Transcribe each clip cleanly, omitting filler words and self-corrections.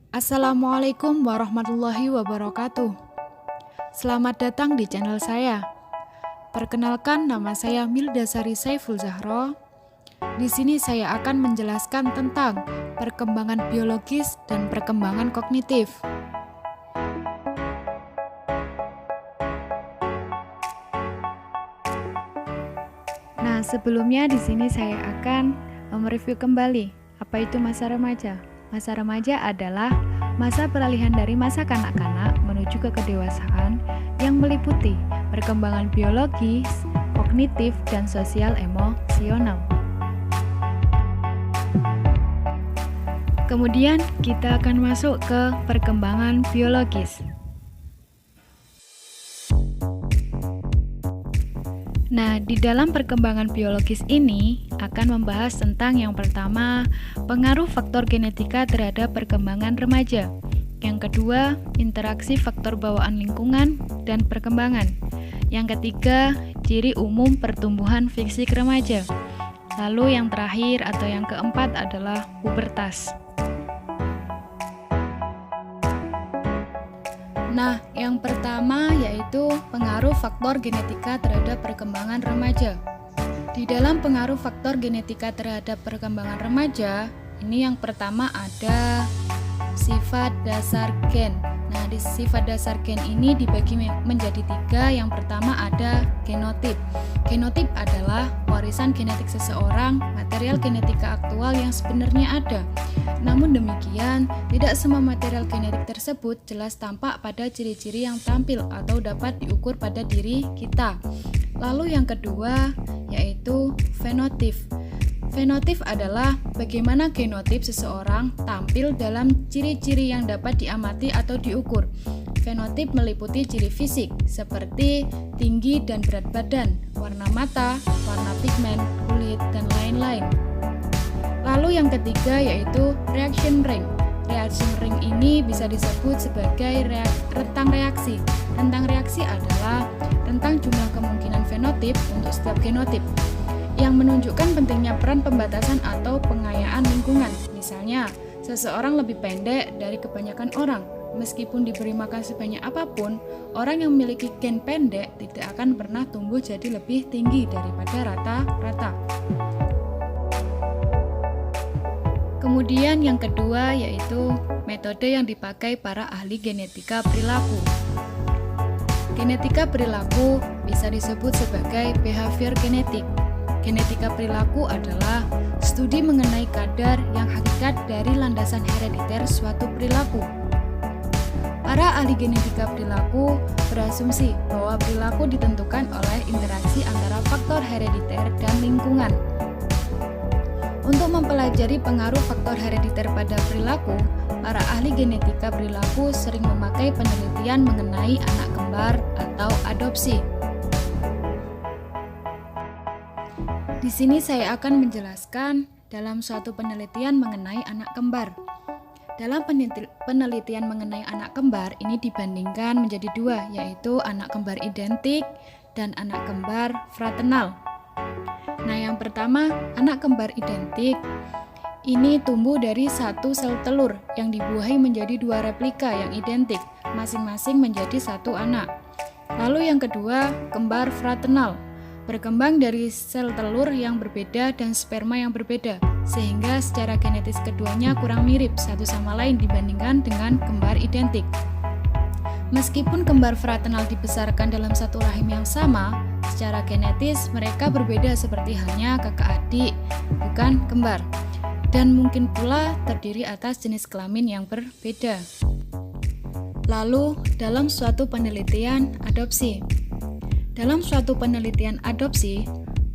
Assalamualaikum warahmatullahi wabarakatuh. Selamat datang di channel saya. Perkenalkan, nama saya Mildasari Saiful Zahro. Di sini saya akan menjelaskan tentang perkembangan biologis dan perkembangan kognitif. Nah, sebelumnya di sini saya akan mereview kembali apa itu masa remaja. Masa remaja adalah masa peralihan dari masa kanak-kanak menuju ke kedewasaan yang meliputi perkembangan biologis, kognitif, dan sosial emosional. Kemudian kita akan masuk ke perkembangan biologis. Nah, di dalam perkembangan biologis ini akan membahas tentang yang pertama, pengaruh faktor genetika terhadap perkembangan remaja. Yang kedua, interaksi faktor bawaan lingkungan dan perkembangan. Yang ketiga, ciri umum pertumbuhan fisik remaja. Lalu yang terakhir atau yang keempat adalah pubertas. Nah, yang pertama yaitu pengaruh faktor genetika terhadap perkembangan remaja. Di dalam pengaruh faktor genetika terhadap perkembangan remaja, ini yang pertama ada sifat dasar gen. Nah, di sifat dasar gen ini dibagi menjadi tiga. Yang pertama ada genotip. Genotip adalah warisan genetik seseorang, material genetika aktual yang sebenarnya ada. Namun demikian, tidak semua material genetik tersebut jelas tampak pada ciri-ciri yang tampil atau dapat diukur pada diri kita. Lalu yang kedua yaitu fenotip. Fenotip adalah bagaimana genotip seseorang tampil dalam ciri-ciri yang dapat diamati atau diukur. Fenotip meliputi ciri fisik seperti tinggi dan berat badan, warna mata, warna pigmen, kulit, dan lain-lain. Lalu yang ketiga yaitu reaction ring. Reaction ring ini bisa disebut sebagai rentang reaksi. Rentang reaksi adalah rentang jumlah kemungkinan fenotip untuk setiap genotip yang menunjukkan pentingnya peran pembatasan atau pengayaan lingkungan. Misalnya, seseorang lebih pendek dari kebanyakan orang. Meskipun diberi makan sebanyak apapun, orang yang memiliki gen pendek tidak akan pernah tumbuh jadi lebih tinggi daripada rata-rata. Kemudian yang kedua yaitu metode yang dipakai para ahli genetika perilaku. Genetika perilaku bisa disebut sebagai behavior genetik. Genetika perilaku adalah studi mengenai kadar yang hakikat dari landasan herediter suatu perilaku. Para ahli genetika perilaku berasumsi bahwa perilaku ditentukan oleh interaksi antara faktor herediter dan lingkungan. Untuk mempelajari pengaruh faktor herediter pada perilaku, para ahli genetika perilaku sering memakai penelitian mengenai anak kembar atau adopsi. Di sini saya akan menjelaskan dalam suatu penelitian mengenai anak kembar. Dalam penelitian mengenai anak kembar ini dibandingkan menjadi dua, yaitu anak kembar identik dan anak kembar fraternal. Nah, yang pertama, anak kembar identik ini tumbuh dari satu sel telur yang dibuahi menjadi dua replika yang identik, masing-masing menjadi satu anak. Lalu yang kedua, kembar fraternal. Berkembang dari sel telur yang berbeda dan sperma yang berbeda, sehingga secara genetis keduanya kurang mirip satu sama lain dibandingkan dengan kembar identik. Meskipun kembar fraternal dibesarkan dalam satu rahim yang sama, secara genetis mereka berbeda seperti halnya kakak adik, bukan kembar. Dan mungkin pula terdiri atas jenis kelamin yang berbeda. Lalu, dalam suatu penelitian adopsi. Dalam suatu penelitian adopsi,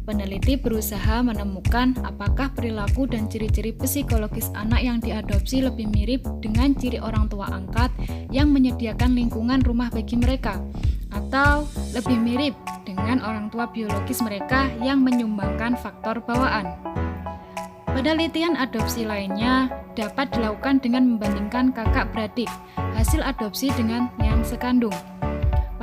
peneliti berusaha menemukan apakah perilaku dan ciri-ciri psikologis anak yang diadopsi lebih mirip dengan ciri orang tua angkat yang menyediakan lingkungan rumah bagi mereka, atau lebih mirip dengan orang tua biologis mereka yang menyumbangkan faktor bawaan. Penelitian adopsi lainnya dapat dilakukan dengan membandingkan kakak beradik, hasil adopsi dengan yang sekandung.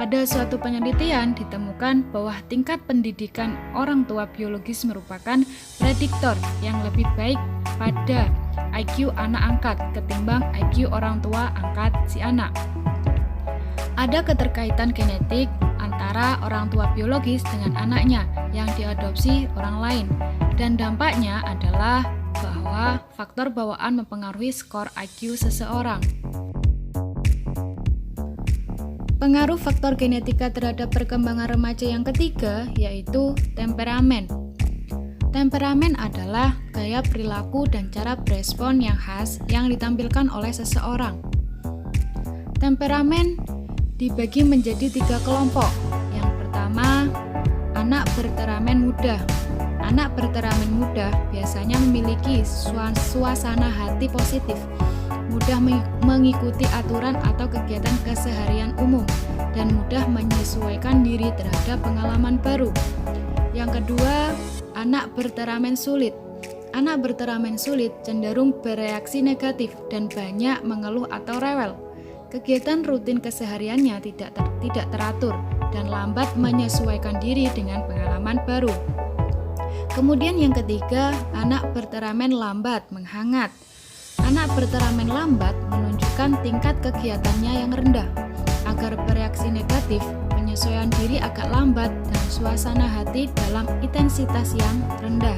Pada suatu penelitian ditemukan bahwa tingkat pendidikan orang tua biologis merupakan prediktor yang lebih baik pada IQ anak angkat ketimbang IQ orang tua angkat si anak. Ada keterkaitan genetik antara orang tua biologis dengan anaknya yang diadopsi orang lain, dan dampaknya adalah bahwa faktor bawaan mempengaruhi skor IQ seseorang. Pengaruh faktor genetika terhadap perkembangan remaja yang ketiga yaitu temperamen. Temperamen adalah gaya perilaku dan cara berespon yang khas yang ditampilkan oleh seseorang. Temperamen dibagi menjadi 3 kelompok. Yang pertama, anak bertemperamen muda. Anak bertemperamen muda biasanya memiliki suasana hati positif, mudah mengikuti aturan atau kegiatan keseharian umum, dan mudah menyesuaikan diri terhadap pengalaman baru. Yang kedua, anak bertemperamen sulit. Anak bertemperamen sulit cenderung bereaksi negatif dan banyak mengeluh atau rewel. Kegiatan rutin kesehariannya tidak teratur dan lambat menyesuaikan diri dengan pengalaman baru. Kemudian yang ketiga, anak bertemperamen lambat menghangat. Anak bertemperamen lambat menunjukkan tingkat kegiatannya yang rendah. Agar bereaksi negatif, penyesuaian diri agak lambat dan suasana hati dalam intensitas yang rendah.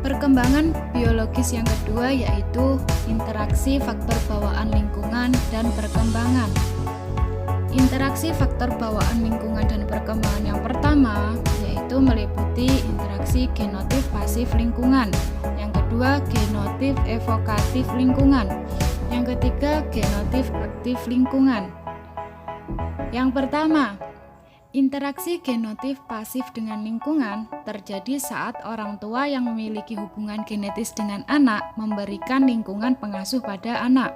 Perkembangan biologis yang kedua yaitu interaksi faktor bawaan lingkungan dan perkembangan. Interaksi faktor bawaan lingkungan dan perkembangan yang pertama yaitu meliputi interaksi genotip pasif lingkungan. Yang kedua, genotip evokatif lingkungan. Yang ketiga, genotip aktif lingkungan. Yang pertama, interaksi genotip pasif dengan lingkungan terjadi saat orang tua yang memiliki hubungan genetis dengan anak memberikan lingkungan pengasuh pada anak.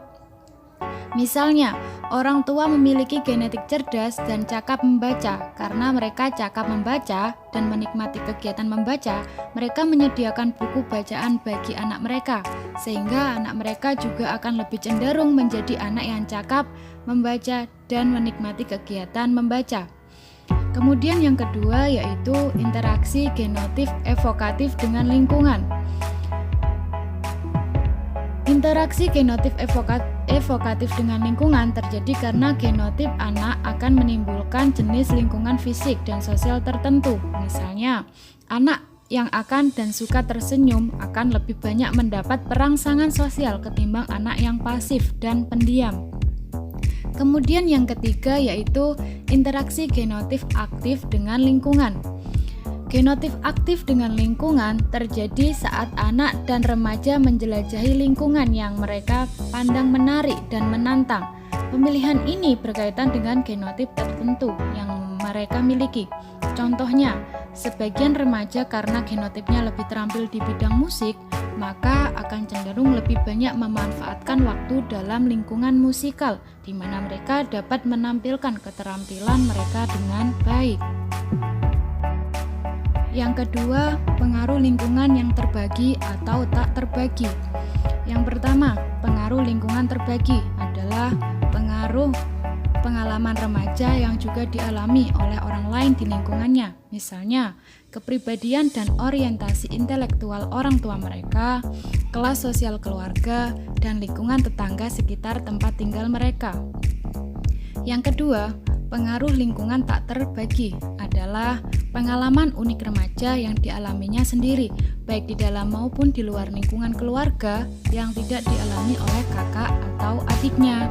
Misalnya, orang tua memiliki genetik cerdas dan cakap membaca. Karena mereka cakap membaca dan menikmati kegiatan membaca, mereka menyediakan buku bacaan bagi anak mereka, sehingga anak mereka juga akan lebih cenderung menjadi anak yang cakap membaca dan menikmati kegiatan membaca. Kemudian yang kedua yaitu interaksi genotip evokatif dengan lingkungan. Interaksi genotip evokatif dengan lingkungan terjadi karena genotip anak akan menimbulkan jenis lingkungan fisik dan sosial tertentu. Misalnya, anak yang akan dan suka tersenyum akan lebih banyak mendapat perangsangan sosial ketimbang anak yang pasif dan pendiam. Kemudian yang ketiga yaitu interaksi genotip aktif dengan lingkungan. Genotip aktif dengan lingkungan terjadi saat anak dan remaja menjelajahi lingkungan yang mereka pandang menarik dan menantang. Pemilihan ini berkaitan dengan genotip tertentu yang mereka miliki. Contohnya, sebagian remaja karena genotipnya lebih terampil di bidang musik, maka akan cenderung lebih banyak memanfaatkan waktu dalam lingkungan musikal, di mana mereka dapat menampilkan keterampilan mereka dengan baik. Yang kedua, pengaruh lingkungan yang terbagi atau tak terbagi. Yang pertama, pengaruh lingkungan terbagi adalah pengaruh pengalaman remaja yang juga dialami oleh orang lain di lingkungannya. Misalnya, kepribadian dan orientasi intelektual orang tua mereka, kelas sosial keluarga, dan lingkungan tetangga sekitar tempat tinggal mereka. Yang kedua, pengaruh lingkungan tak terbagi adalah pengalaman unik remaja yang dialaminya sendiri, baik di dalam maupun di luar lingkungan keluarga yang tidak dialami oleh kakak atau adiknya.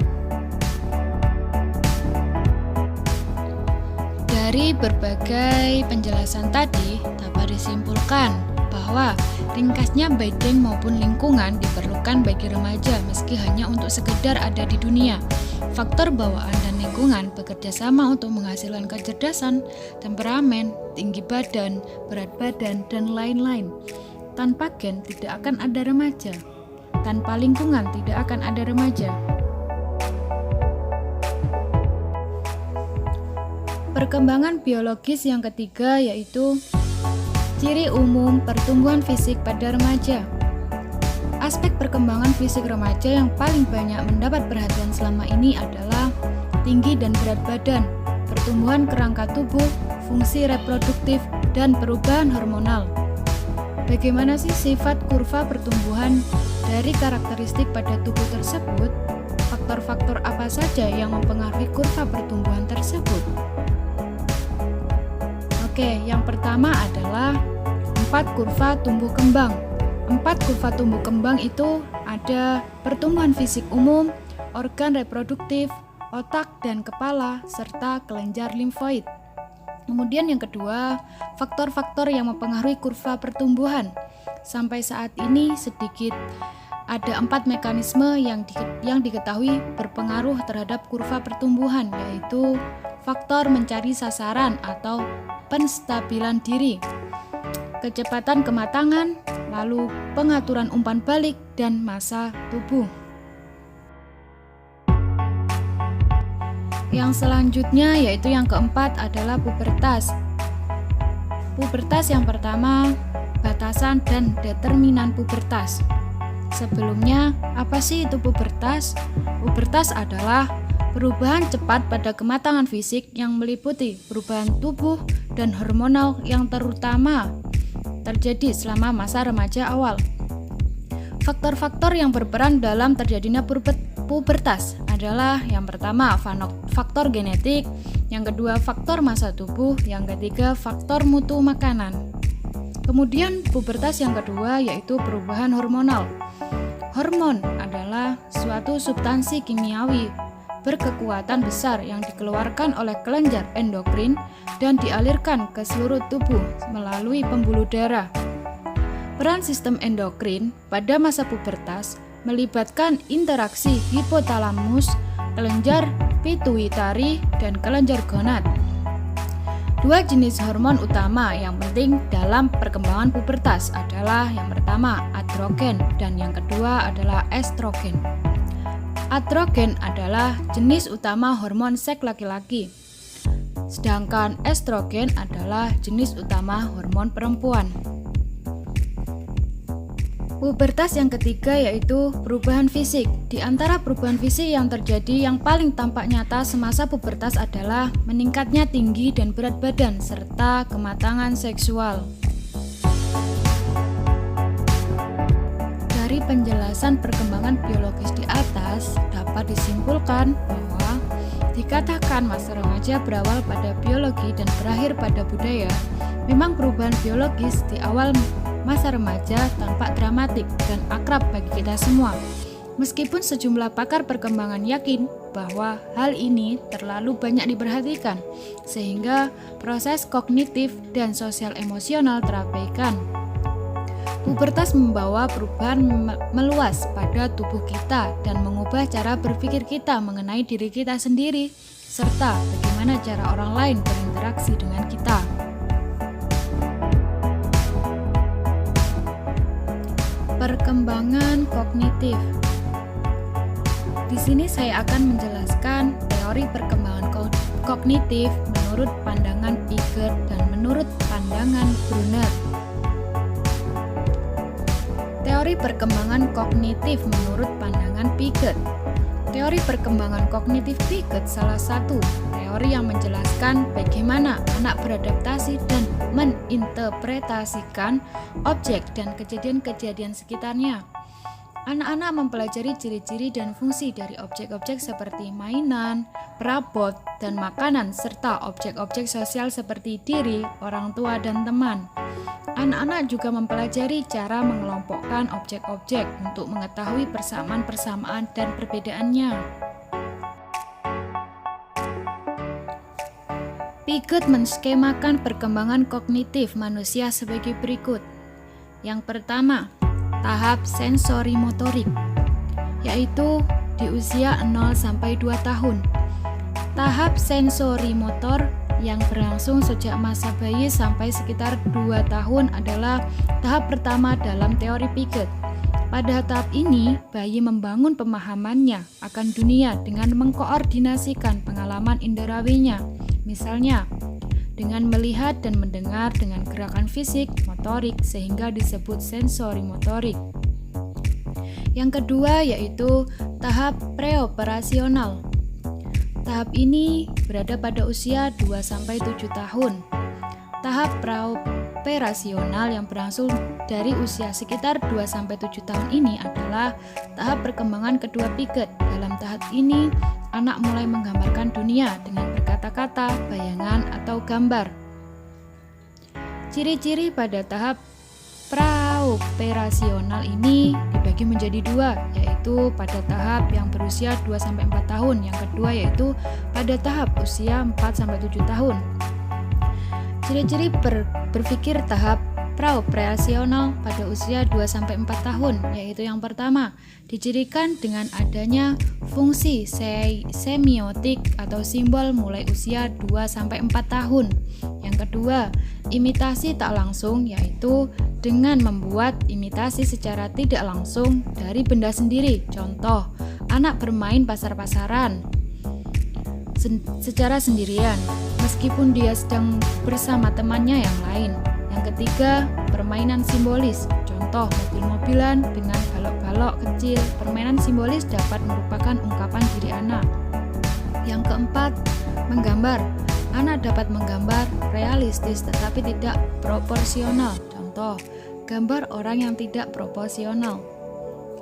Dari berbagai penjelasan tadi, dapat disimpulkan bahwa ringkasnya baik geng maupun lingkungan diperlukan bagi remaja meski hanya untuk sekedar ada di dunia. Faktor bawaan dan lingkungan bekerja sama untuk menghasilkan kecerdasan, temperamen, tinggi badan, berat badan, dan lain-lain. Tanpa gen tidak akan ada remaja. Tanpa lingkungan tidak akan ada remaja. Perkembangan biologis yang ketiga yaitu ciri umum pertumbuhan fisik pada remaja. Aspek perkembangan fisik remaja yang paling banyak mendapat perhatian selama ini adalah tinggi dan berat badan, pertumbuhan kerangka tubuh, fungsi reproduktif, dan perubahan hormonal. Bagaimana sih sifat kurva pertumbuhan dari karakteristik pada tubuh tersebut? Faktor-faktor apa saja yang mempengaruhi kurva pertumbuhan tersebut? Oke, yang pertama adalah 4 kurva tumbuh kembang. 4 kurva tumbuh kembang itu ada pertumbuhan fisik umum, organ reproduktif, otak dan kepala, serta kelenjar limfoid. Kemudian yang kedua, faktor-faktor yang mempengaruhi kurva pertumbuhan. Sampai saat ini sedikit ada 4 mekanisme yang diketahui berpengaruh terhadap kurva pertumbuhan, yaitu faktor mencari sasaran atau penstabilan diri, kecepatan kematangan, lalu pengaturan umpan balik, dan massa tubuh. Yang selanjutnya yaitu yang keempat adalah pubertas. Pubertas yang pertama, batasan dan determinan pubertas. Sebelumnya, apa sih itu pubertas? Pubertas adalah perubahan cepat pada kematangan fisik yang meliputi perubahan tubuh dan hormonal yang terutama terjadi selama masa remaja awal. Faktor-faktor yang berperan dalam terjadinya pubertas adalah yang pertama faktor genetik, yang kedua faktor massa tubuh, yang ketiga faktor mutu makanan. Kemudian pubertas yang kedua yaitu perubahan hormonal. Hormon adalah suatu substansi kimiawi berkekuatan besar yang dikeluarkan oleh kelenjar endokrin dan dialirkan ke seluruh tubuh melalui pembuluh darah. Peran sistem endokrin pada masa pubertas melibatkan interaksi hipotalamus, kelenjar pituitari, dan kelenjar gonad. 2 jenis hormon utama yang penting dalam perkembangan pubertas adalah yang pertama androgen dan yang kedua adalah estrogen. Androgen adalah jenis utama hormon seks laki-laki, sedangkan estrogen adalah jenis utama hormon perempuan. Pubertas yang ketiga yaitu perubahan fisik. Di antara perubahan fisik yang terjadi yang paling tampak nyata semasa pubertas adalah meningkatnya tinggi dan berat badan serta kematangan seksual. Dari penjelasan perkembangan biologis di atas dapat disimpulkan bahwa dikatakan masa remaja berawal pada biologi dan berakhir pada budaya. Memang perubahan biologis di awal masa remaja tampak dramatik dan akrab bagi kita semua. Meskipun sejumlah pakar perkembangan yakin bahwa hal ini terlalu banyak diperhatikan, sehingga proses kognitif dan sosial emosional terabaikan. Pubertas membawa perubahan meluas pada tubuh kita dan mengubah cara berpikir kita mengenai diri kita sendiri, serta bagaimana cara orang lain berinteraksi dengan kita. Perkembangan kognitif. Di sini saya akan menjelaskan teori perkembangan kognitif menurut pandangan Piaget dan menurut pandangan Brunner. Teori perkembangan kognitif menurut pandangan Piaget. Teori perkembangan kognitif Piaget salah satu teori yang menjelaskan bagaimana anak beradaptasi dan meninterpretasikan objek dan kejadian-kejadian sekitarnya. Anak-anak mempelajari ciri-ciri dan fungsi dari objek-objek seperti mainan, perabot, dan makanan, serta objek-objek sosial seperti diri, orang tua, dan teman. Anak-anak juga mempelajari cara mengelompokkan objek-objek untuk mengetahui persamaan-persamaan dan perbedaannya. Piaget menskemakan perkembangan kognitif manusia sebagai berikut. Yang pertama, tahap sensori motorik, yaitu di usia 0-2 tahun. Tahap sensori motor yang berlangsung sejak masa bayi sampai sekitar 2 tahun adalah tahap pertama dalam teori Piaget. Pada tahap ini, bayi membangun pemahamannya akan dunia dengan mengkoordinasikan pengalaman inderawinya. Misalnya, dengan melihat dan mendengar dengan gerakan fisik, motorik, sehingga disebut sensori motorik. Yang kedua yaitu tahap preoperasional. Tahap ini berada pada usia 2-7 tahun. Tahap praoperasional yang berlangsung dari usia sekitar 2-7 tahun ini adalah tahap perkembangan kedua Piaget. Dalam tahap ini, anak mulai menggambarkan dunia dengan berkata-kata, bayangan, atau gambar. Ciri-ciri pada tahap praoperasional ini dibagi menjadi dua, yaitu pada tahap yang berusia 2-4 tahun, yang kedua yaitu pada tahap usia 4-7 tahun. Ciri-ciri berpikir tahap praoperasional pada usia 2-4 tahun, yaitu yang pertama, dicirikan dengan adanya fungsi semiotik atau simbol mulai usia 2-4 tahun. Yang kedua, imitasi tak langsung, yaitu dengan membuat imitasi secara tidak langsung dari benda sendiri. Contoh, anak bermain pasar-pasaran secara sendirian, meskipun dia sedang bersama temannya yang lain. Yang ketiga, permainan simbolis. Contoh, mobil-mobilan dengan balok-balok kecil. Permainan simbolis dapat merupakan ungkapan diri anak. Yang keempat, menggambar. Anak dapat menggambar realistis tetapi tidak proporsional. Contoh, gambar orang yang tidak proporsional.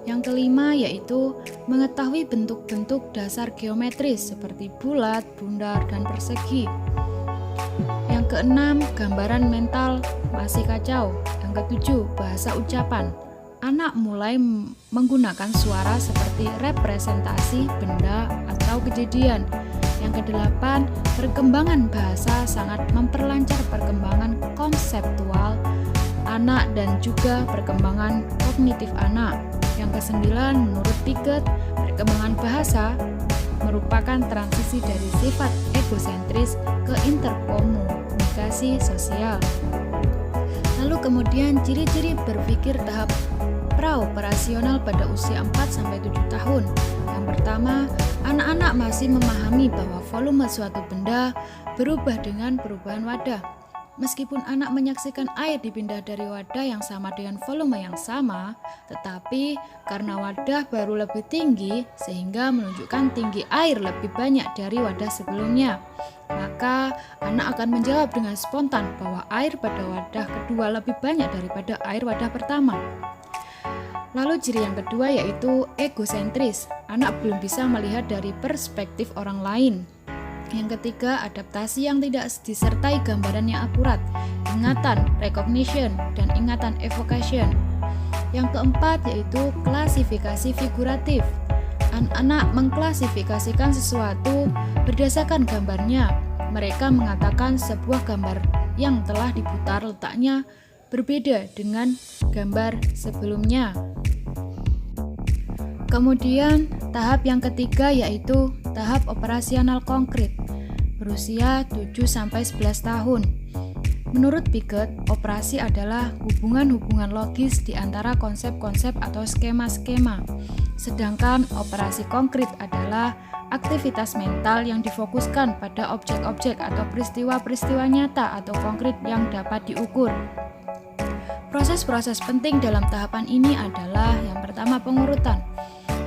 Yang kelima yaitu mengetahui bentuk-bentuk dasar geometris seperti bulat, bundar, dan persegi. Yang keenam, gambaran mental masih kacau. Yang ketujuh, bahasa ucapan. Anak mulai menggunakan suara seperti representasi benda atau kejadian. Yang kedelapan, perkembangan bahasa sangat memperlancar perkembangan konseptual anak dan juga perkembangan kognitif anak. Yang kesembilan, menurut Piaget, perkembangan bahasa merupakan transisi dari sifat egosentris ke interkomunikasi sosial. Lalu kemudian ciri-ciri berpikir tahap praoperasional pada usia 4-7 tahun. Yang pertama, anak-anak masih memahami bahwa volume suatu benda berubah dengan perubahan wadah. Meskipun anak menyaksikan air dipindah dari wadah yang sama dengan volume yang sama, tetapi karena wadah baru lebih tinggi sehingga menunjukkan tinggi air lebih banyak dari wadah sebelumnya, maka anak akan menjawab dengan spontan bahwa air pada wadah kedua lebih banyak daripada air wadah pertama. Lalu ciri yang kedua yaitu egosentris. Anak belum bisa melihat dari perspektif orang lain. Yang ketiga, adaptasi yang tidak disertai gambaran yang akurat, ingatan, recognition, dan ingatan evocation. Yang keempat yaitu klasifikasi figuratif. Anak-anak mengklasifikasikan sesuatu berdasarkan gambarnya. Mereka mengatakan sebuah gambar yang telah diputar letaknya berbeda dengan gambar sebelumnya. Kemudian tahap yang ketiga yaitu tahap operasional konkret berusia 7-11 tahun. Menurut Piaget, operasi adalah hubungan-hubungan logis di antara konsep-konsep atau skema-skema. Sedangkan operasi konkret adalah aktivitas mental yang difokuskan pada objek-objek atau peristiwa-peristiwa nyata atau konkret yang dapat diukur. Proses-proses penting dalam tahapan ini adalah yang pertama pengurutan.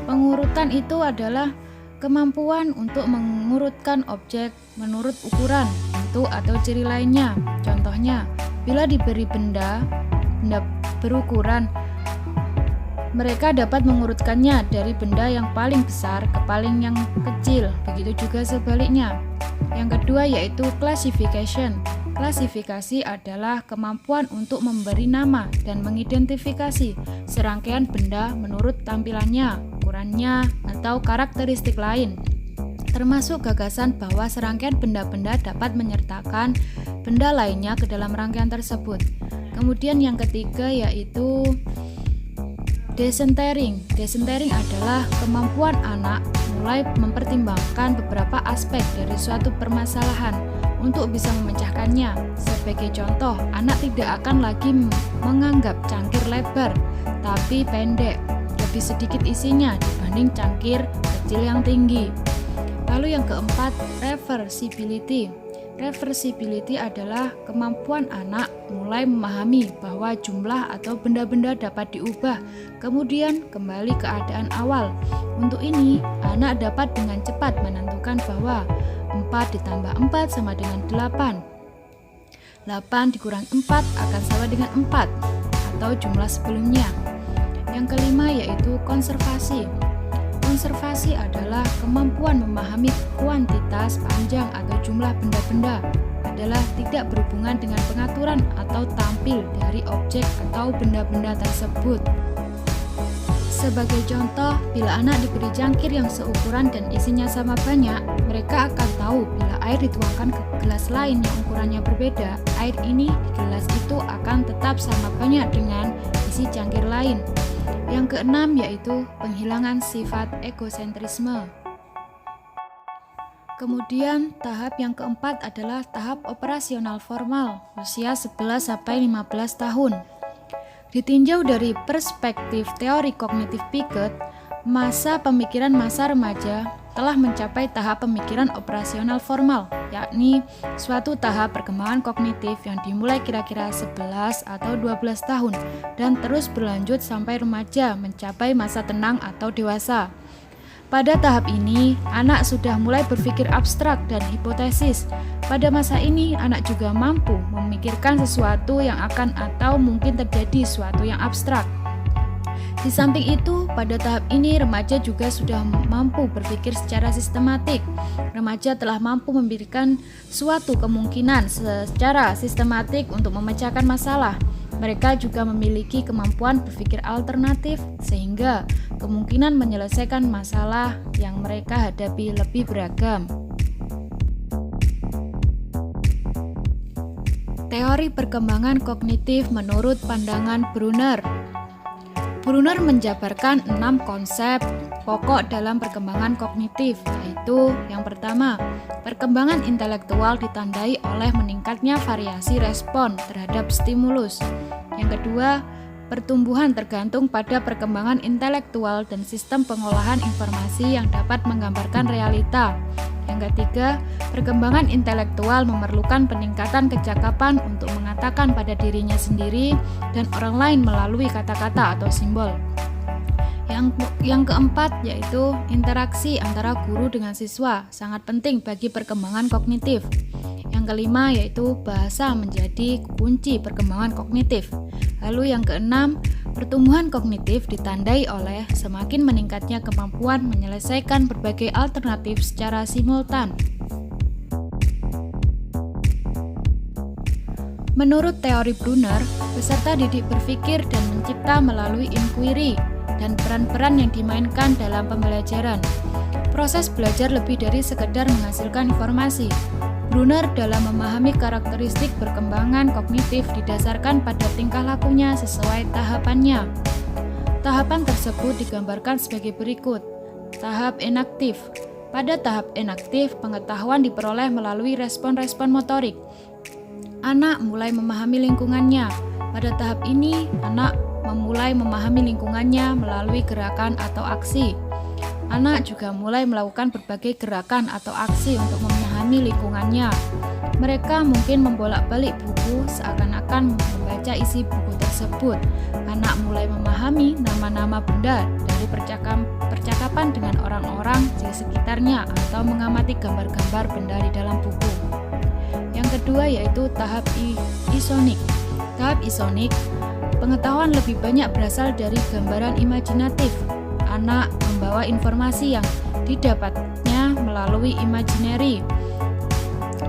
Pengurutan itu adalah kemampuan untuk mengurutkan objek menurut ukuran, bentuk, atau ciri lainnya. Contohnya, bila diberi benda berukuran, mereka dapat mengurutkannya dari benda yang paling besar ke paling yang kecil, begitu juga sebaliknya. Yang kedua yaitu classification. Klasifikasi adalah kemampuan untuk memberi nama dan mengidentifikasi serangkaian benda menurut tampilannya, ukurannya, atau karakteristik lain. Termasuk gagasan bahwa serangkaian benda-benda dapat menyertakan benda lainnya ke dalam rangkaian tersebut. Kemudian yang ketiga yaitu decentering. Decentering adalah kemampuan anak mulai mempertimbangkan beberapa aspek dari suatu permasalahan untuk bisa memecahkannya. Sebagai contoh, anak tidak akan lagi menganggap cangkir lebar tapi pendek, lebih sedikit isinya dibanding cangkir kecil yang tinggi. Lalu yang keempat, reversibility. Reversibility adalah kemampuan anak mulai memahami bahwa jumlah atau benda-benda dapat diubah kemudian kembali ke keadaan awal. Untuk ini, anak dapat dengan cepat menentukan bahwa 4 ditambah 4 sama dengan 8. 8 dikurangi 4 akan sama dengan 4. atau jumlah sebelumnya. Yang kelima yaitu konservasi. Konservasi adalah kemampuan memahami kuantitas, panjang, atau jumlah benda-benda, adalah tidak berhubungan dengan pengaturan atau tampil dari objek atau benda-benda tersebut. Sebagai contoh, bila anak diberi cangkir yang seukuran dan isinya sama banyak, mereka akan tahu bila air dituangkan ke gelas lain yang ukurannya berbeda, air ini di gelas itu akan tetap sama banyak dengan isi cangkir lain. Yang keenam yaitu penghilangan sifat egosentrisme. Kemudian tahap yang keempat adalah tahap operasional formal, usia 11-15 tahun. Ditinjau dari perspektif teori kognitif Piaget, masa pemikiran masa remaja telah mencapai tahap pemikiran operasional formal, yakni suatu tahap perkembangan kognitif yang dimulai kira-kira 11 atau 12 tahun dan terus berlanjut sampai remaja mencapai masa tenang atau dewasa. Pada tahap ini, anak sudah mulai berpikir abstrak dan hipotesis. Pada masa ini, anak juga mampu memikirkan sesuatu yang akan atau mungkin terjadi suatu yang abstrak. Di samping itu, pada tahap ini remaja juga sudah mampu berpikir secara sistematik. Remaja telah mampu memikirkan suatu kemungkinan secara sistematik untuk memecahkan masalah. Mereka juga memiliki kemampuan berpikir alternatif sehingga kemungkinan menyelesaikan masalah yang mereka hadapi lebih beragam. Teori perkembangan kognitif menurut pandangan Brunner. Brunner menjabarkan 6 konsep pokok dalam perkembangan kognitif, yaitu yang pertama, perkembangan intelektual ditandai oleh meningkatnya variasi respon terhadap stimulus. Yang kedua, pertumbuhan tergantung pada perkembangan intelektual dan sistem pengolahan informasi yang dapat menggambarkan realita. Yang ketiga, perkembangan intelektual memerlukan peningkatan kecakapan untuk mengatakan pada dirinya sendiri dan orang lain melalui kata-kata atau simbol. Yang keempat yaitu interaksi antara guru dengan siswa, sangat penting bagi perkembangan kognitif. Yang kelima yaitu bahasa menjadi kunci perkembangan kognitif. Lalu yang keenam, pertumbuhan kognitif ditandai oleh semakin meningkatnya kemampuan menyelesaikan berbagai alternatif secara simultan. Menurut teori Brunner, peserta didik berpikir dan mencipta melalui inquiry dan peran-peran yang dimainkan dalam pembelajaran. Proses belajar lebih dari sekedar menghasilkan informasi. Brunner dalam memahami karakteristik perkembangan kognitif didasarkan pada tingkah lakunya sesuai tahapannya. Tahapan tersebut digambarkan sebagai berikut. Tahap enaktif. Pada tahap enaktif, pengetahuan diperoleh melalui respon-respon motorik. Anak mulai memahami lingkungannya. Pada tahap ini, anak memulai memahami lingkungannya melalui gerakan atau aksi. Anak juga mulai melakukan berbagai gerakan atau aksi untuk memahami lingkungannya. Mereka mungkin membolak-balik buku seakan-akan membaca isi buku tersebut. Anak mulai memahami nama-nama benda dari percakapan dengan orang-orang di sekitarnya atau mengamati gambar-gambar benda di dalam buku. Yang kedua yaitu tahap isonik. Tahap isonik, pengetahuan lebih banyak berasal dari gambaran imajinatif. Anak membawa informasi yang didapatnya melalui imaginary.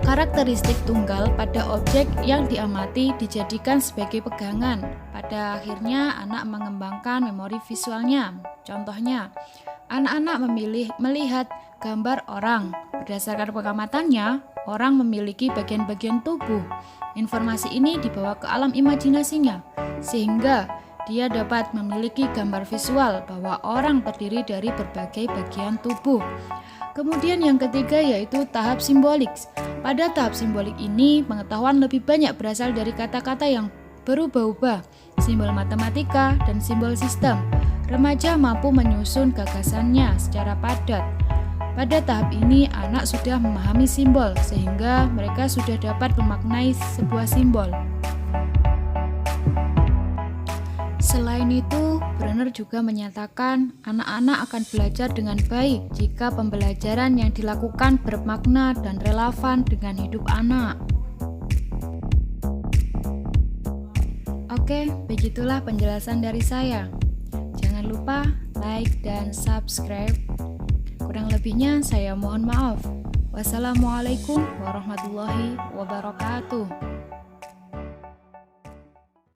Karakteristik tunggal pada objek yang diamati dijadikan sebagai pegangan. Pada akhirnya, anak mengembangkan memori visualnya. Contohnya, anak-anak melihat gambar orang. Berdasarkan pengamatannya, orang memiliki bagian-bagian tubuh. Informasi ini dibawa ke alam imajinasinya, sehingga dia dapat memiliki gambar visual bahwa orang terdiri dari berbagai bagian tubuh. Kemudian yang ketiga yaitu tahap simbolik. Pada tahap simbolik ini, pengetahuan lebih banyak berasal dari kata-kata yang berubah-ubah, simbol matematika, dan simbol sistem. Remaja mampu menyusun gagasannya secara padat. Pada tahap ini, anak sudah memahami simbol, sehingga mereka sudah dapat memaknai sebuah simbol. Selain itu, Brunner juga menyatakan anak-anak akan belajar dengan baik jika pembelajaran yang dilakukan bermakna dan relevan dengan hidup anak. Oke, begitulah penjelasan dari saya. Jangan lupa like dan subscribe. Kurang lebihnya saya mohon maaf. Wassalamualaikum warahmatullahi wabarakatuh.